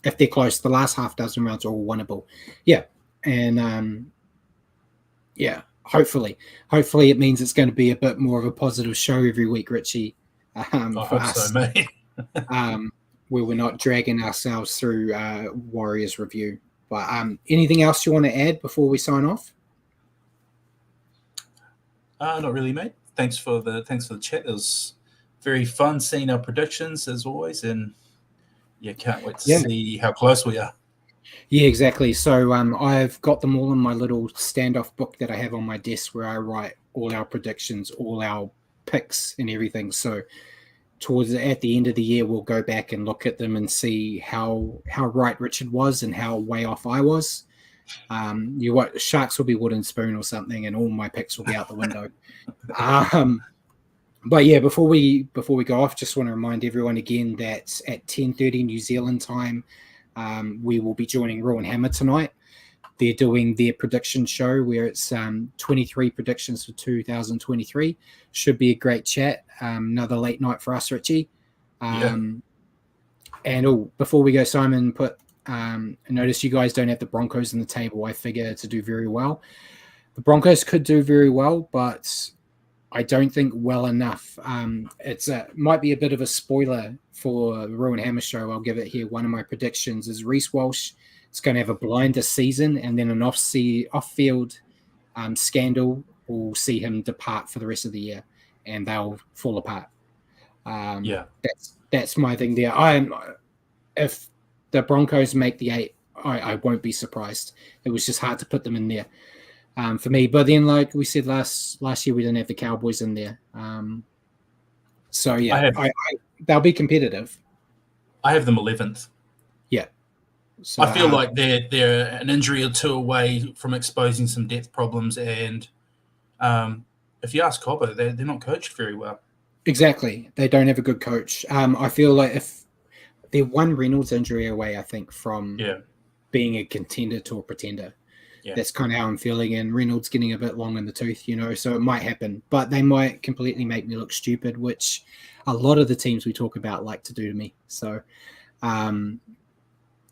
if they're close, the last half dozen rounds are all winnable. Yeah. And hopefully it means it's going to be a bit more of a positive show every week, Richie. I hope so, mate. Where we're not dragging ourselves through Warriors review. But anything else you want to add before we sign off? Not really, mate. Thanks for the chat. It was very fun seeing our predictions as always, and can't wait to see how close we are. Yeah, exactly. So I've got them all in my little standoff book that I have on my desk where I write all our predictions, all our picks and everything. So at the end of the year, we'll go back and look at them and see how right Richard was and how way off I was. Sharks will be wooden spoon or something, and all my picks will be out the window. But yeah, before we go off, just want to remind everyone again that at 10:30 New Zealand time, we will be joining Ruin Hammer tonight. They're doing their prediction show where it's 23 predictions for 2023. Should be a great chat. Another late night for us, Richie. And before we go, Simon put notice you guys don't have the Broncos in the table. I figure to do very well. The Broncos could do very well, but I don't think well enough. Might be a bit of a spoiler for the Ruin Hammer show. I'll give it here. One of my predictions is Reece Walsh is going to have a blinder season, and then an off-field scandal will see him depart for the rest of the year, and they'll fall apart. That's my thing there. If the Broncos make the 8, I won't be surprised. It was just hard to put them in there for me. But then, like we said last year, we didn't have the Cowboys in there. So yeah, they'll be competitive. I have them 11th. Yeah. So, I feel like they're an injury or two away from exposing some depth problems, and if you ask Cobber, they're not coached very well. Exactly, they don't have a good coach. I feel like if they're one Reynolds injury away, I think, from being a contender to a pretender. Yeah. That's kind of how I'm feeling, and Reynolds getting a bit long in the tooth, so it might happen, but they might completely make me look stupid, which a lot of the teams we talk about like to do to me. So,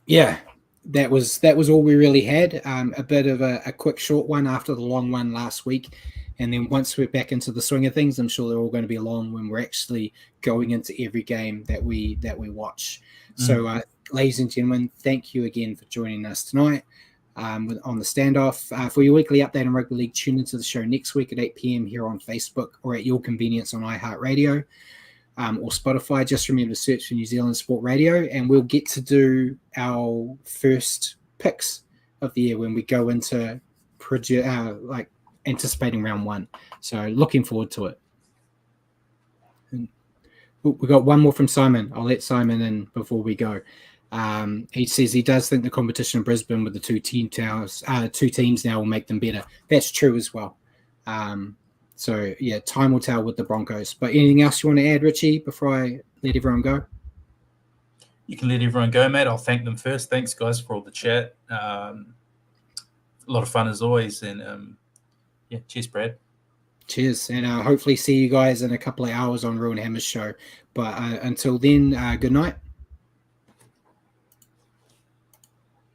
yeah, that was all we really had. A bit of a quick, short one after the long one last week, and then once we're back into the swing of things, I'm sure they're all going to be long when we're actually going into every game that we watch. So, ladies and gentlemen, thank you again for joining us tonight. On the Standoff. For your weekly update on rugby league, tune into the show next week at 8 p.m. here on Facebook or at your convenience on iHeartRadio or Spotify. Just remember to search for New Zealand Sport Radio, and we'll get to do our first picks of the year when we go into like anticipating round 1. So looking forward to it. And we got one more from Simon. I'll let Simon in before we go. He says he does think the competition in Brisbane with the two teams now will make them better. That's true as well. So, yeah, time will tell with the Broncos. But anything else you want to add, Richie, before I let everyone go? You can let everyone go, mate. I'll thank them first. Thanks, guys, for all the chat. A lot of fun as always. And, cheers, Brad. Cheers. And hopefully see you guys in a couple of hours on Ruin Hammer's show. But until then, good night.